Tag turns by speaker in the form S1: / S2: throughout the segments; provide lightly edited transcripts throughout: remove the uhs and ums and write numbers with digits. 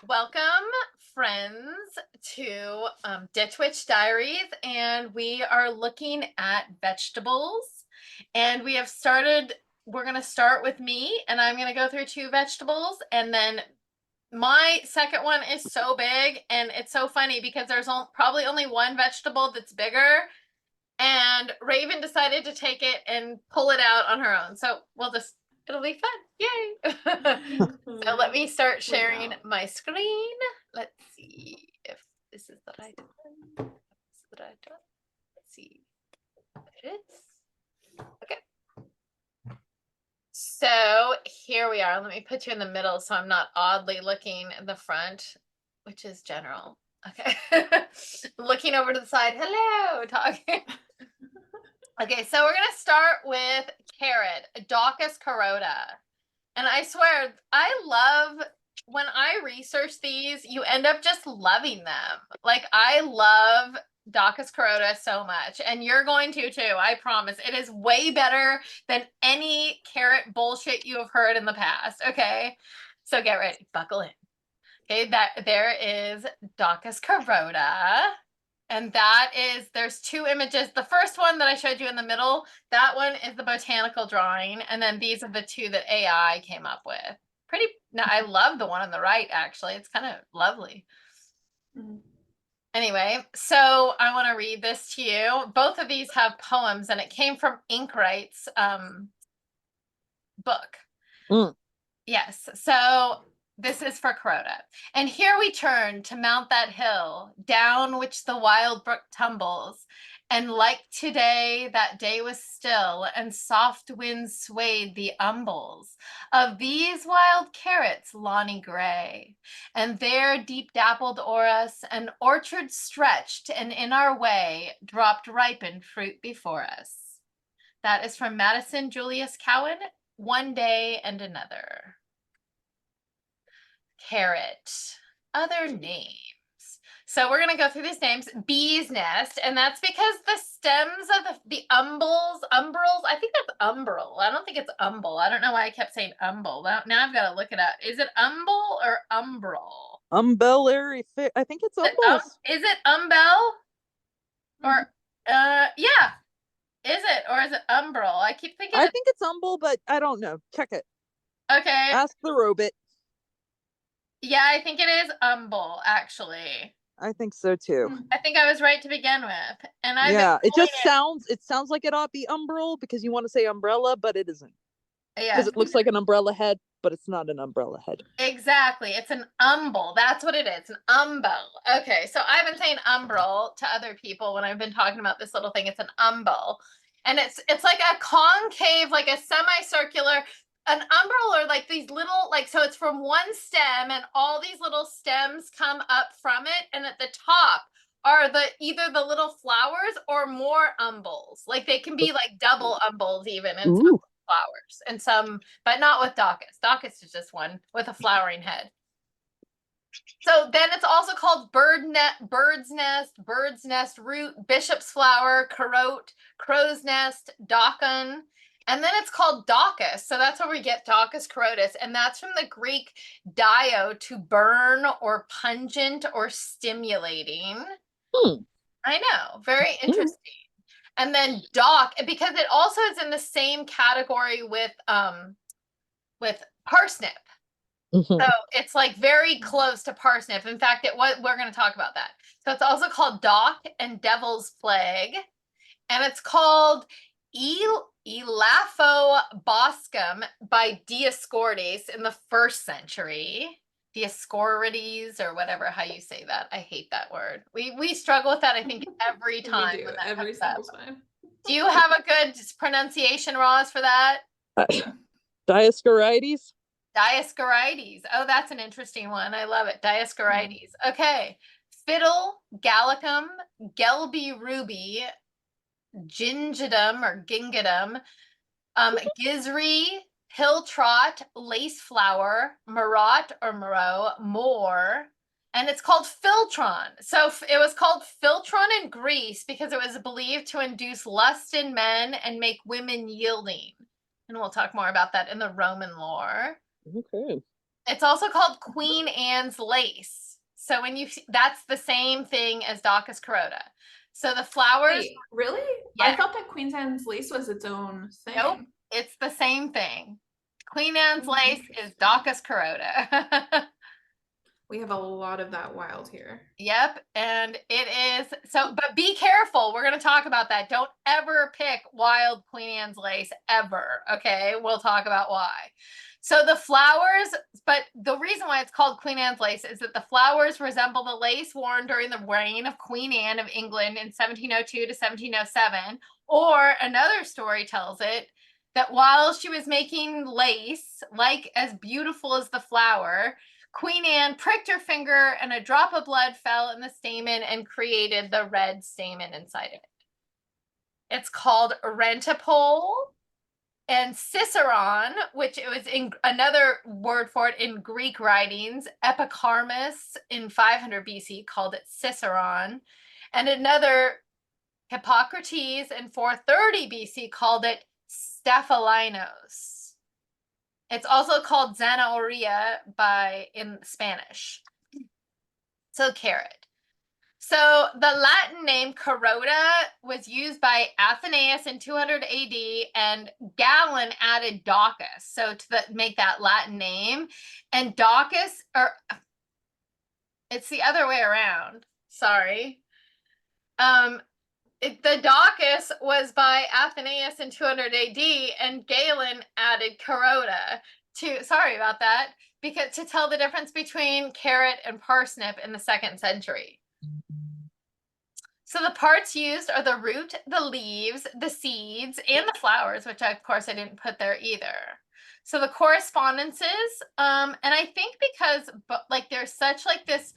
S1: Welcome, friends, to Ditch Witch Diaries, and we are looking at vegetables. And we're going to start with me, and I'm going to go through two vegetables, and then my second one is so big, and it's so funny because there's probably only one vegetable that's bigger, and Raven decided to take it and pull it out on her own. So it'll be fun. Yay! So let me start sharing my screen. Let's see if this is the right one. This is the right one. Let's see. There it is. Okay. So here we are. Let me put you in the middle so I'm not oddly looking at the front, which is general. Okay. Looking over to the side. Hello, talking. Okay, so we're going to start with carrot, Daucus carota. And I swear, I love when I research these, you end up just loving them. Like, I love Daucus carota so much, and you're going to too, I promise. It is way better than any carrot bullshit you have heard in the past, okay? So get ready, buckle in. Okay, there is Daucus carota. And there's two images. The first one that I showed you in the middle, that one is the botanical drawing. And then these are the two that AI came up with. Now I love the one on the right, actually. It's kind of lovely. Anyway, so I want to read this to you. Both of these have poems, and it came from Inkwright's book. Yes, so this is for carota. And here we turn to mount that hill, down which the wild brook tumbles. And like today, that day was still, and soft winds swayed the umbels of these wild carrots, lawny gray. And there deep dappled o'er us, an orchard stretched, and in our way dropped ripened fruit before us. That is from Madison Julius Cowan, One Day and Another. Carrot, other names. So we're going to go through these names. Bee's nest, and that's because the stems of the umbrels, I think that's umbrel. I don't think it's umbel. I don't know why I kept saying umbel. Now I've got to look it up. Is it umbel or umbrel?
S2: Umbellary fish. I think it's umbels.
S1: Is it umbel? Or, yeah. Is it, or is it umbrel? I keep thinking
S2: I think it's umbel, but I don't know. Check it.
S1: Okay.
S2: Ask the robot.
S1: Yeah, I think it is umbel, actually.
S2: I think so too.
S1: I think I was right to begin with. And
S2: it sounds like it ought to be umbrel because you want to say umbrella, but it isn't.
S1: Yeah.
S2: Because it looks like an umbrella head, but it's not an umbrella head.
S1: Exactly. It's an umbel. That's what it is. An umbel. Okay. So I've been saying umbrel to other people when I've been talking about this little thing. It's an umbel. And it's like a concave, like a semicircular, an umbrel, or like these little, like, so it's from one stem and all these little stems come up from it. And at the top are either the little flowers or more umbels. Like they can be like double umbels even. And flowers and some, but not with Daucus. Daucus is just one with a flowering head. So then it's also called bird's nest root, bishop's flower, carote, crow's nest, docun. And then it's called Daucus. So that's where we get Daucus carotis. And that's from the Greek dio, to burn or pungent or stimulating. I know. Very interesting. And then dock, because it also is in the same category with parsnip. So it's like very close to parsnip. In fact, we're going to talk about that. So it's also called dock and devil's plague. And it's called Elaphoboscum by Dioscorides in the 1st century. Dioscorides, or whatever, how you say that. I hate that word. We struggle with that, I think, every time.
S3: We do, every single time.
S1: Do you have a good pronunciation, Roz, for that?
S2: Dioscorides?
S1: Dioscorides. Oh, that's an interesting one. I love it. Dioscorides. Okay. Fiddle, gallicum, gelby ruby, gingidum or gingitum, gizri, hill trot, lace flower, marat or maro, moor, and it's called philtron. So it was called philtron in Greece because it was believed to induce lust in men and make women yielding. And we'll talk more about that in the Roman lore.
S2: Okay.
S1: It's also called Queen Anne's lace. So when that's the same thing as Daucus carota. So the flowers,
S3: Wait, really? I
S1: yeah,
S3: thought that Queen's Anne's lace was its own
S1: nope,
S3: thing.
S1: it's the same thing. Queen Anne's
S3: Oh,
S1: lace is
S3: interesting.
S1: Daucus carota.
S3: We have a lot of that wild here.
S1: Yep, and it is so, but be careful. We're going to talk about that. Don't ever pick wild Queen Anne's lace ever. Okay, we'll talk about why. So the flowers, but the reason why it's called Queen Anne's lace is that the flowers resemble the lace worn during the reign of Queen Anne of England in 1702 to 1707. Or another story tells it that while she was making lace, like as beautiful as the flower, Queen Anne pricked her finger and a drop of blood fell in the stamen and created the red stamen inside of it. It's called rentipole and sisaron, which it was in another word for it in Greek writings. Epicharmus in 500 BC called it sisaron, and another Hippocrates in 430 BC called it staphylinos. It's also called zanahoria in Spanish. So carrot. So the Latin name carota was used by Athenaeus in 200 AD, and Galen added Daucus, so to make that Latin name. And Daucus, or it's the other way around. Sorry. The Daucus was by Athenaeus in 200 AD, and Galen added carota to, sorry about that, because to tell the difference between carrot and parsnip in the 2nd century. So the parts used are the root, the leaves, the seeds, and the flowers, which of course I didn't put there either. So the correspondences, and I think because like there's such like this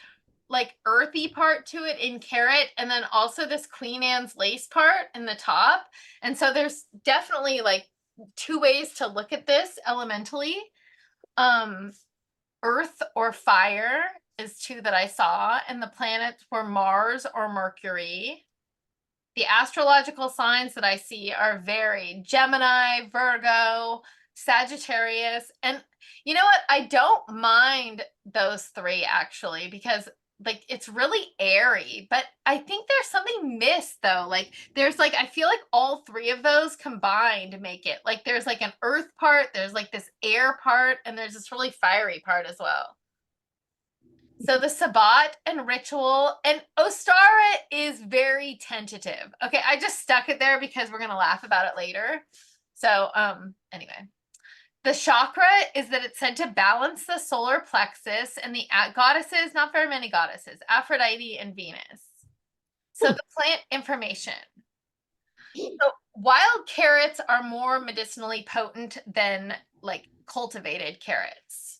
S1: like earthy part to it in carrot, and then also this Queen Anne's lace part in the top. And so there's definitely like 2 ways to look at this elementally. Earth or fire is 2 that I saw, and the planets were Mars or Mercury. The astrological signs that I see are varied: Gemini, Virgo, Sagittarius. And you know what? I don't mind those 3 actually, because like it's really airy, but I think there's something missed though. Like there's like, I feel like all 3 of those combined make it like there's like an earth part, there's like this air part, and there's this really fiery part as well. So the Sabbat and ritual, and Ostara is very tentative. Okay, I just stuck it there because we're gonna laugh about it later. So anyway, the chakra is that it's said to balance the solar plexus, and the goddesses, not very many goddesses, Aphrodite and Venus. So the plant information. So wild carrots are more medicinally potent than like cultivated carrots.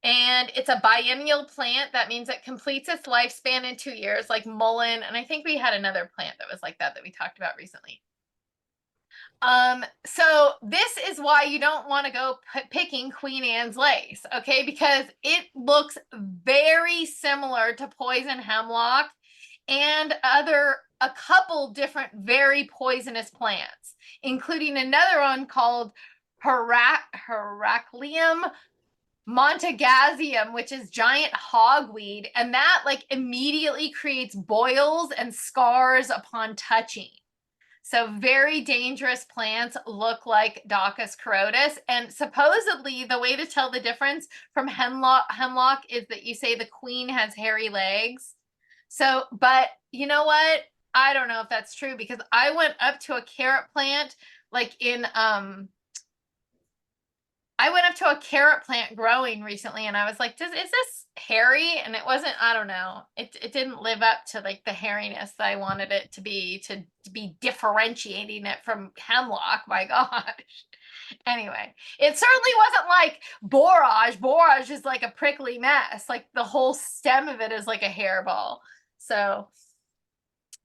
S1: And it's a biennial plant. That means it completes its lifespan in 2 years, like mullein. And I think we had another plant that was like that we talked about recently. So this is why you don't want to go picking Queen Anne's lace, okay? Because it looks very similar to poison hemlock and a couple different very poisonous plants, including another one called Heracleum Montagasium, which is giant hogweed, and that like immediately creates boils and scars upon touching. So very dangerous plants look like Daucus carotis. And supposedly the way to tell the difference from hemlock is that you say the queen has hairy legs. So, but you know what? I don't know if that's true, because I went up to a carrot plant like in I went up to a carrot plant growing recently, and I was like, is this hairy? And it wasn't, I don't know. It didn't live up to like the hairiness that I wanted it to be differentiating it from hemlock. My gosh. Anyway, it certainly wasn't like borage. Borage is like a prickly mess. Like the whole stem of it is like a hairball. So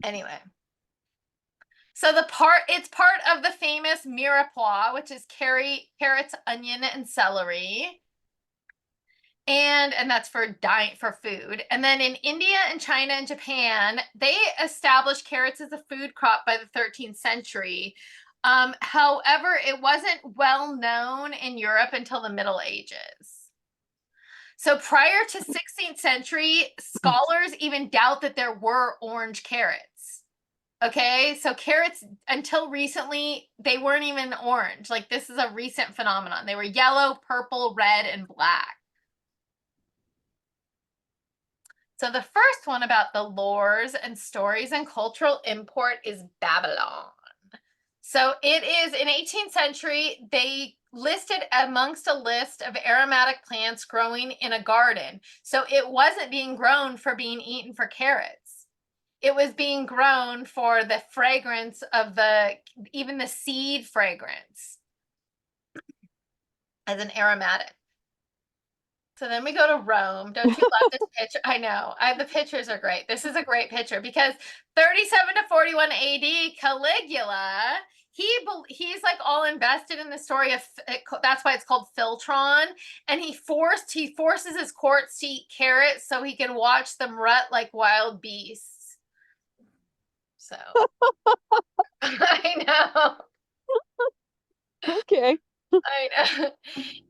S1: anyway. So it's part of the famous mirepoix, which is carrots, onion, and celery. And that's for food. And then in India and China and Japan, they established carrots as a food crop by the 13th century. However, it wasn't well known in Europe until the Middle Ages. So prior to 16th century, scholars even doubt that there were orange carrots. Okay, so carrots until recently, they weren't even orange. Like this is a recent phenomenon. They were yellow, purple, red, and black. So the first one about the lores and stories and cultural import is Babylon. So it is in 18th century, they listed amongst a list of aromatic plants growing in a garden. So it wasn't being grown for being eaten for carrots. It was being grown for the fragrance of even the seed fragrance as an aromatic. So then we go to Rome. Don't you love this picture? I know. The pictures are great. This is a great picture because 37 to 41 AD, Caligula, he's like all invested in the story of, that's why it's called Philtron. And he forces his courts to eat carrots so he can watch them rut like wild beasts. So I know.
S2: Okay.
S1: I know.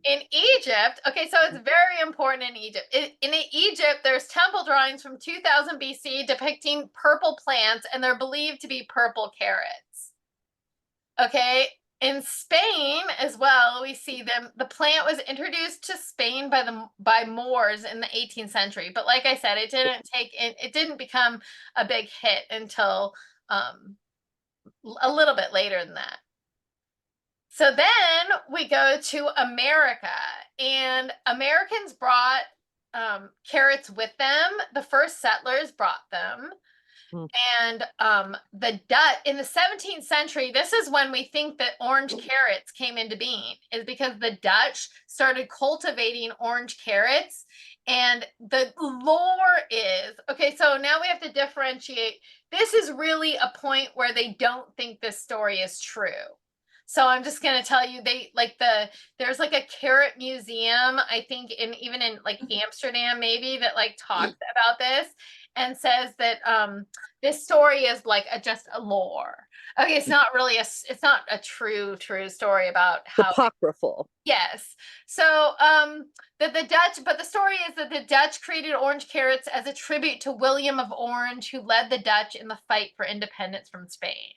S1: In Egypt, okay, so it's very important in Egypt. In Egypt, there's temple drawings from 2000 BC depicting purple plants, and they're believed to be purple carrots. Okay, in Spain as well, we see them. The plant was introduced to Spain by Moors in the 18th century, but like I said, it didn't become a big hit until a little bit later than that. So then we go to America, and Americans brought carrots with them. The first settlers brought them. And the Dutch in the 17th century, this is when we think that orange carrots came into being, is because the Dutch started cultivating orange carrots. And the lore is, okay, so now we have to differentiate. This is really a point where they don't think this story is true. So I'm just going to tell you, there's like a carrot museum, I think even in like Amsterdam maybe, that like talks about this and says that this story is like just a lore. Okay, it's not really it's not a true story about how
S2: Apocryphal.
S1: Yes. So the Dutch, but the story is that the Dutch created orange carrots as a tribute to William of Orange, who led the Dutch in the fight for independence from Spain.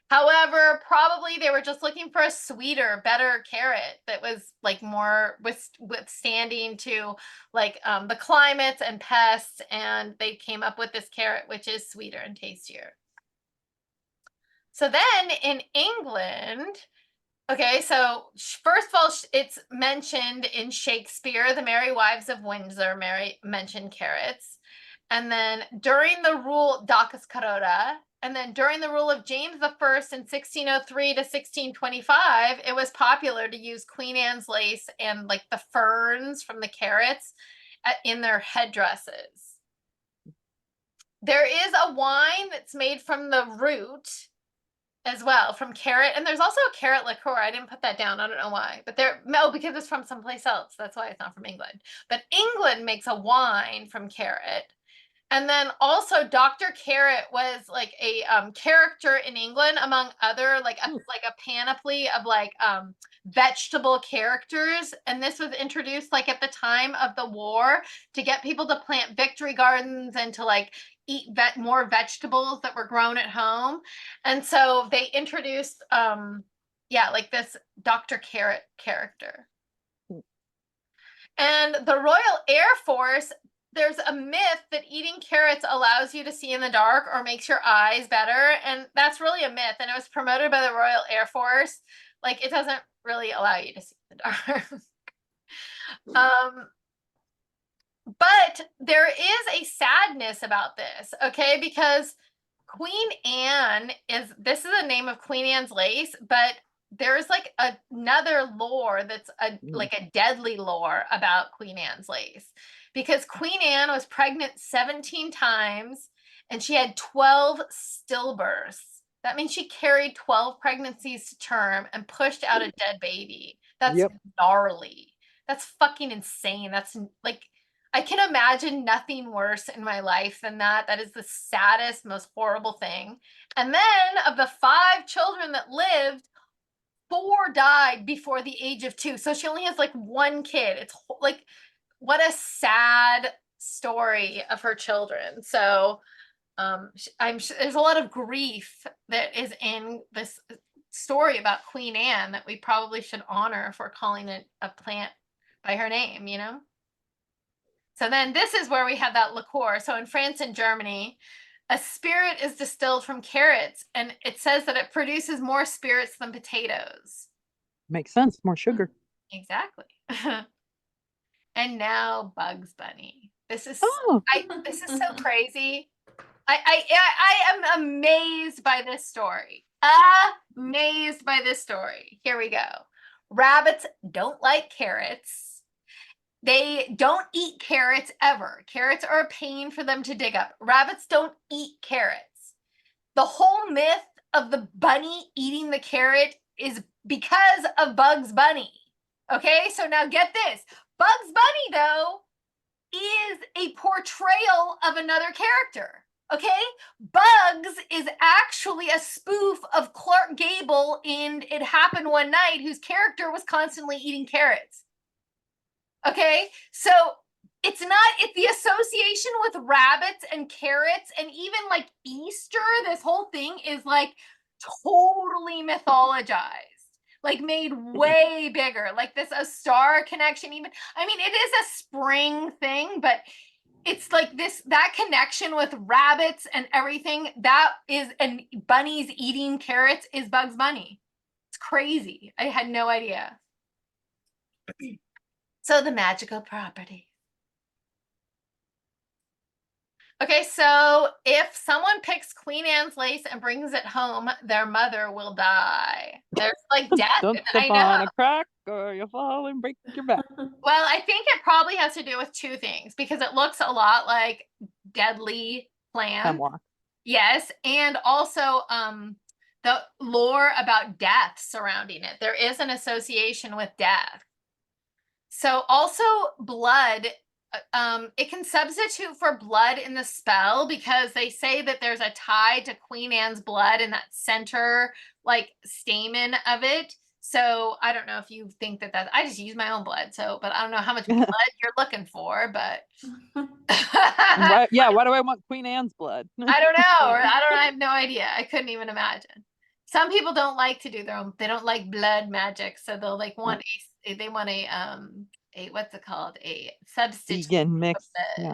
S1: However, probably they were just looking for a sweeter, better carrot that was like more withstanding to like the climates and pests, and they came up with this carrot which is sweeter and tastier. So then in England, okay, so first of all, it's mentioned in Shakespeare, The Merry Wives of Windsor mentioned carrots. And then during the rule, Daucus carota, and then during the rule of James I in 1603 to 1625, it was popular to use Queen Anne's lace and like the ferns from the carrots in their headdresses. There is a wine that's made from the root as well, from carrot, and there's also a carrot liqueur. I didn't put that down. I don't know why, but because it's from someplace else. That's why it's not from England. But England makes a wine from carrot. And then also Dr. Carrot was like a character in England among other like a panoply of like vegetable characters. And this was introduced like at the time of the war to get people to plant victory gardens and to like eat more vegetables that were grown at home. And so they introduced like this Dr. Carrot character. And the Royal Air Force, there's a myth that eating carrots allows you to see in the dark or makes your eyes better. And that's really a myth. And it was promoted by the Royal Air Force. Like, it doesn't really allow you to see in the dark. But there is a sadness about this, okay? Because Queen Anne this is the name of Queen Anne's lace, but there's like another lore that's like a deadly lore about Queen Anne's lace, because Queen Anne was pregnant 17 times and she had 12 stillbirths. That means she carried 12 pregnancies to term and pushed out a dead baby. That's gnarly. That's fucking insane. That's like, I can imagine nothing worse in my life than that. That is the saddest, most horrible thing. And then of the 5 children that lived, 4 died before the age of 2. So she only has like 1 kid. It's like what a sad story of her children. So I'm sure there's a lot of grief that is in this story about Queen Anne that we probably should honor if we're calling it a plant by her name, you know? So then this is where we have that liqueur. So in France and Germany, a spirit is distilled from carrots, and it says that it produces more spirits than potatoes.
S2: Makes sense. More sugar.
S1: Exactly. And now Bugs Bunny. This is
S2: Oh,
S1: this is so crazy. I am amazed by this story. Amazed by this story. Here we go. Rabbits don't like carrots. They don't eat carrots ever. Carrots are a pain for them to dig up. Rabbits don't eat carrots. The whole myth of the bunny eating the carrot is because of Bugs Bunny. Okay, so now get this. Bugs Bunny, though, is a portrayal of another character. Okay, Bugs is actually a spoof of Clark Gable in It Happened One Night, whose character was constantly eating carrots. Okay, so it's the association with rabbits and carrots and even like Easter, this whole thing is like totally mythologized, like made way bigger, like this a star connection. Even, I mean, it is a spring thing, but it's like that connection with rabbits and everything that is, and bunnies eating carrots is Bugs Bunny. It's crazy. I had no idea. So the magical property. Okay, so if someone picks Queen Anne's lace and brings it home, their mother will die. There's like death.
S2: don't step
S1: I
S2: on
S1: know.
S2: a crack or you'll fall and break your back.
S1: Well, I think it probably has to do with two things because it looks a lot like deadly plants.
S2: Hemlock.
S1: Yes, and also the lore about death surrounding it. There is an association with death. So also blood, it can substitute for blood in the spell because they say that there's a tie to Queen Anne's blood in that center, like stamen of it. So I don't know if you think that I just use my own blood. So, but I don't know how much blood you're looking for, but
S2: Why do I want Queen Anne's blood?
S1: I don't know, or I have no idea. I couldn't even imagine. Some people don't like to do their own, they don't like blood magic, so they'll like want they want a what's it called? A substitute.
S2: Vegan mix. Yeah.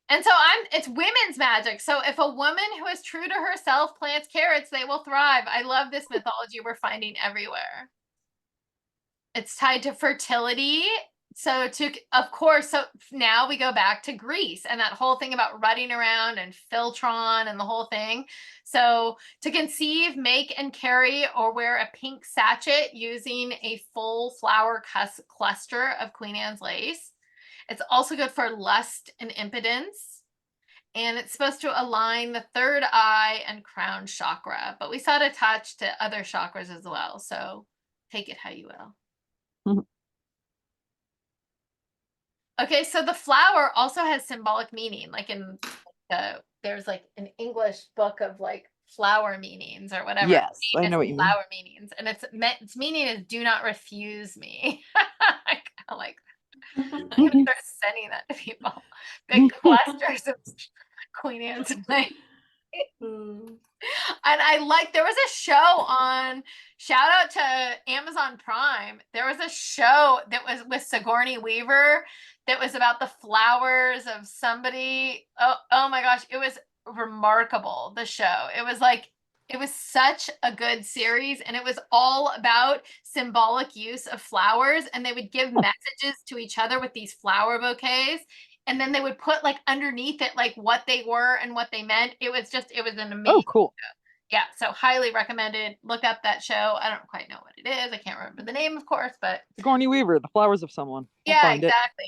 S1: And so it's women's magic. So if a woman who is true to herself plants carrots, they will thrive. I love this mythology we're finding everywhere. It's tied to fertility. So of course, so now we go back to Greece and that whole thing about running around and philtron and the whole thing. So to conceive, make, and carry or wear a pink sachet using a full flower cluster of Queen Anne's lace. It's also good for lust and impotence. And it's supposed to align the third eye and crown chakra, but we saw it attached to other chakras as well. So take it how you will. Okay, so the flower also has symbolic meaning, like in there's like an English book of like flower meanings or whatever.
S2: Yes, I know what you mean.
S1: Flower meanings, and its meaning is "do not refuse me." I kind of like that. I'm gonna start sending that to people. Big clusters of Queen Anne's lace. And there was a show on, shout out to Amazon Prime. There was a show that was with Sigourney Weaver that was about the flowers of somebody. Oh my gosh, it was remarkable, the show. It was such a good series, and it was all about symbolic use of flowers, and they would give messages to each other with these flower bouquets. And then they would put like underneath it, like what they were and what they meant. It was an amazing
S2: Oh, cool.
S1: show. Yeah, so highly recommended. Look up that show. I don't quite know what it is. I can't remember the name, of course, but
S2: Sigourney Weaver, The Flowers of Someone.
S1: yeah, exactly.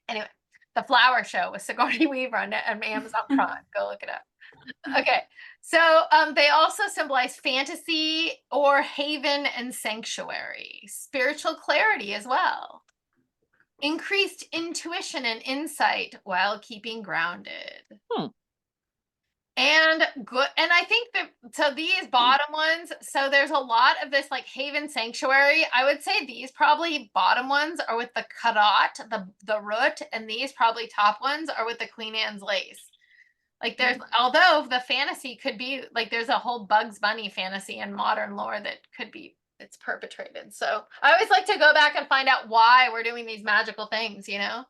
S1: Anyway, the Flower Show with Sigourney Weaver on Amazon Prime. Go look it up. Okay, so they also symbolize fantasy or haven and sanctuary, spiritual clarity as well. Increased intuition and insight while keeping grounded. And good, and I think that so these bottom ones, so there's a lot of this like haven sanctuary. I would say these probably bottom ones are with the carot, the root, and these probably top ones are with the Queen Anne's lace. Like there's, although the fantasy could be like there's a whole Bugs Bunny fantasy in modern lore that could be it's perpetrated. So I always like to go back and find out why we're doing these magical things, you know?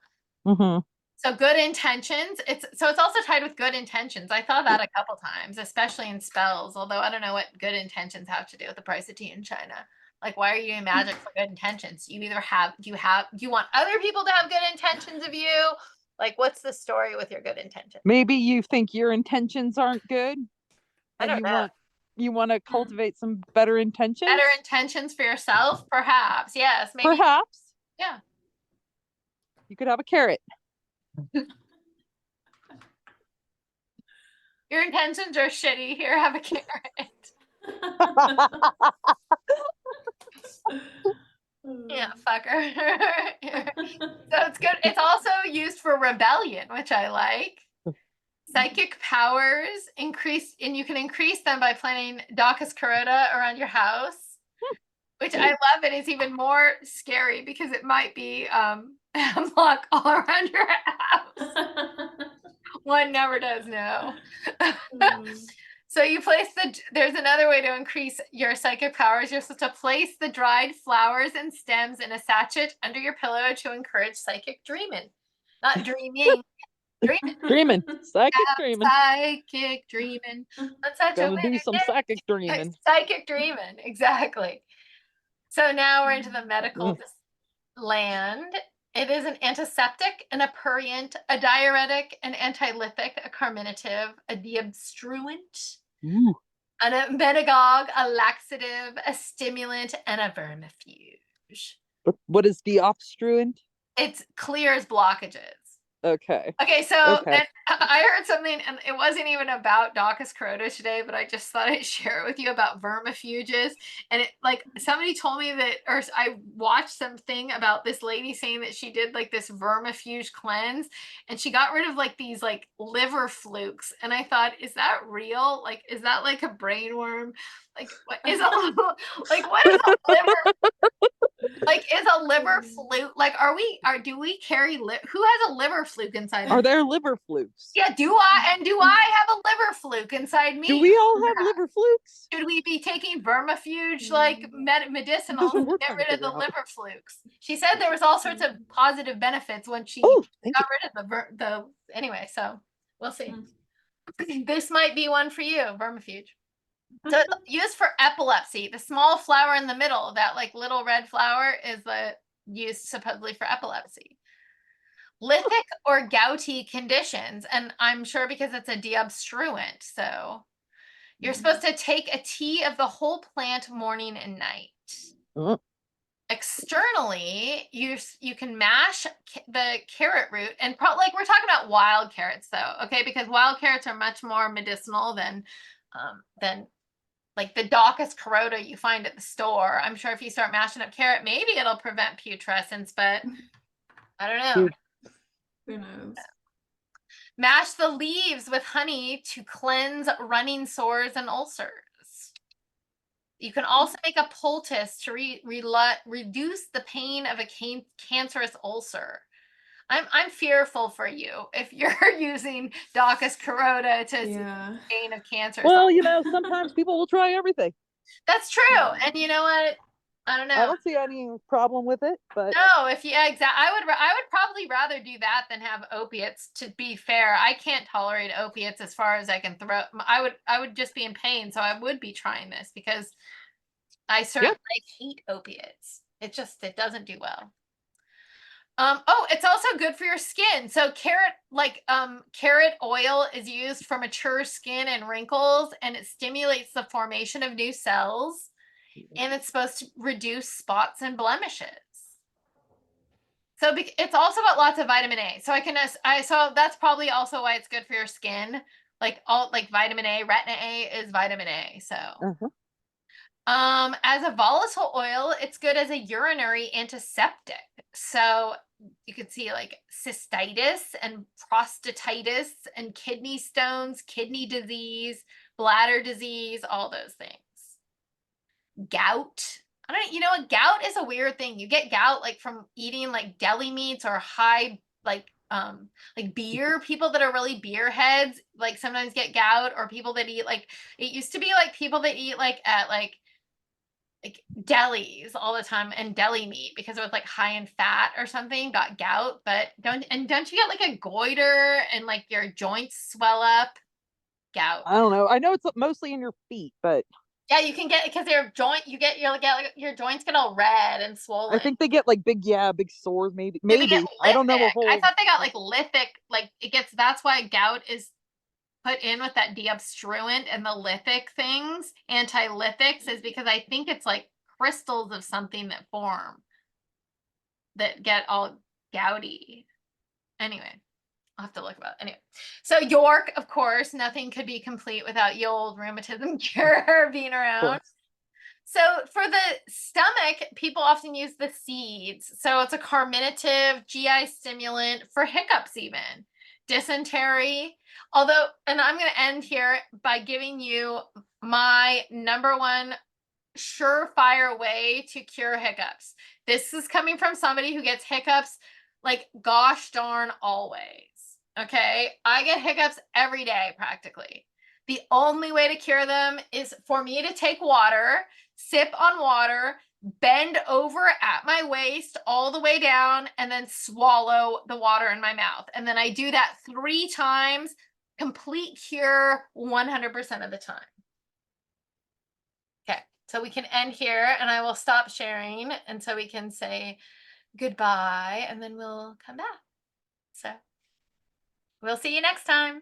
S2: Mm-hmm.
S1: So good intentions. It's also tied with good intentions. I thought that a couple times, especially in spells, although I don't know what good intentions have to do with the price of tea in China. Like, why are you doing magic for good intentions? You either have, do you want other people to have good intentions of you? Like, what's the story with your good intention?
S2: Maybe you think your intentions aren't good
S1: I
S2: and
S1: don't know.
S2: you want to cultivate some better intentions?
S1: Better intentions for yourself, perhaps. Yes, maybe.
S2: Perhaps.
S1: Yeah.
S2: You could have a carrot.
S1: Your intentions are shitty. Here, have a carrot. Yeah, fucker. So it's good. It's also used for rebellion, which I like. Psychic powers increase, and you can increase them by planting Daucus carota around your house, which I love. And it's even more scary because it might be hemlock all around your house. One never does know. So you place there's another way to increase your psychic powers. You're supposed to place the dried flowers and stems in a sachet under your pillow to encourage psychic dreaming. Not dreaming, dreaming.
S2: Dreaming. Psychic dreaming.
S1: Psychic dreaming. On such a
S2: Gonna do some psychic dreaming.
S1: Psychic dreaming, exactly. So now we're into the medical land. It is an antiseptic, an aperient, a diuretic, an antilytic, a carminative, a deobstruent, an emmenagogue, a laxative, a stimulant, and a vermifuge.
S2: What is deobstruent?
S1: It clears blockages.
S2: Okay.
S1: Okay, so okay. I heard something, and it wasn't even about Daucus carota today, but I just thought I'd share it with you about vermifuges. And it, like, somebody told me that, or I watched something about this lady saying that she did like this vermifuge cleanse, and she got rid of like these like liver flukes. And I thought, is that real? Like, is that like a brain worm? Like, what is a like what is a liver? Like, is a liver fluke? Like, do we carry who has a liver fluke inside?
S2: Are there liver flukes?
S1: Yeah, do I have a liver fluke inside me?
S2: Do we all have liver flukes?
S1: Should we be taking vermifuge like medicinal to get rid of the liver flukes? She said there was all sorts of positive benefits when she got rid of the anyway, so we'll see. This might be one for you, vermifuge. So it's used for epilepsy. The small flower in the middle, that like little red flower, is used supposedly for epilepsy. Lithic or gouty conditions, and I'm sure because it's a deobstruent. So you're supposed to take a tea of the whole plant morning and night. Externally, you can mash the carrot root, and like we're talking about wild carrots though, okay? Because wild carrots are much more medicinal than like the Daucus carota you find at the store. I'm sure if you start mashing up carrot, maybe it'll prevent putrescence, but I don't know.
S3: Who knows?
S1: Mash the leaves with honey to cleanse running sores and ulcers. You can also make a poultice to reduce the pain of a cancerous ulcer. I'm fearful for you if you're using Daucus carota to pain of cancer.
S2: Well, you know, sometimes people will try everything.
S1: That's true. And you know what? I don't know.
S2: I don't see any problem with it, but
S1: no, I would probably rather do that than have opiates. To be fair, I can't tolerate opiates as far as I can throw. I would just be in pain, so I would be trying this because I certainly hate opiates. It doesn't do well. It's also good for your skin. So carrot oil is used for mature skin and wrinkles, and it stimulates the formation of new cells, and it's supposed to reduce spots and blemishes. So it's also got lots of vitamin A. So that's probably also why it's good for your skin. Like vitamin A, retin A is vitamin A. So as a volatile oil, it's good as a urinary antiseptic. So you could see like cystitis and prostatitis and kidney stones, kidney disease, bladder disease, all those things. Gout. I don't, you know what? Gout is a weird thing. You get gout like from eating like deli meats or high like beer. People that are really beer heads like sometimes get gout, or people that eat like, it used to be like people that eat like at like delis all the time and deli meat because it was like high in fat or something, got gout. But don't you get like a goiter and like your joints swell up? Gout.
S2: I don't know. I know it's mostly in your feet, but
S1: Yeah, you can get, because your joint, you get like, your joints get all red and
S2: I
S1: swollen.
S2: think they get like big, yeah, big sores. Maybe,
S1: Yeah, they get
S2: I don't know a
S1: lithic. I
S2: whole.
S1: thought they got like lithic, like it gets, that's why gout is put in with that deobstruent and the lithic things, anti-lithics, is because I think it's like crystals of something that form that get all gouty. Anyway, I'll have to look about it. Anyway, so York, of course, nothing could be complete without the old rheumatism cure being
S2: Of
S1: around.
S2: course.
S1: So for the stomach, people often use the seeds. So it's a carminative GI stimulant for hiccups, even dysentery. Although, and I'm going to end here by giving you my number one surefire way to cure hiccups. This is coming from somebody who gets hiccups like gosh darn always. Okay. I get hiccups every day practically. The only way to cure them is for me to take water, sip on water, bend over at my waist all the way down, and then swallow the water in my mouth. And then I do that 3 times, complete cure 100% of the time. Okay, so we can end here and I will stop sharing. And so we can say goodbye and then we'll come back. So we'll see you next time.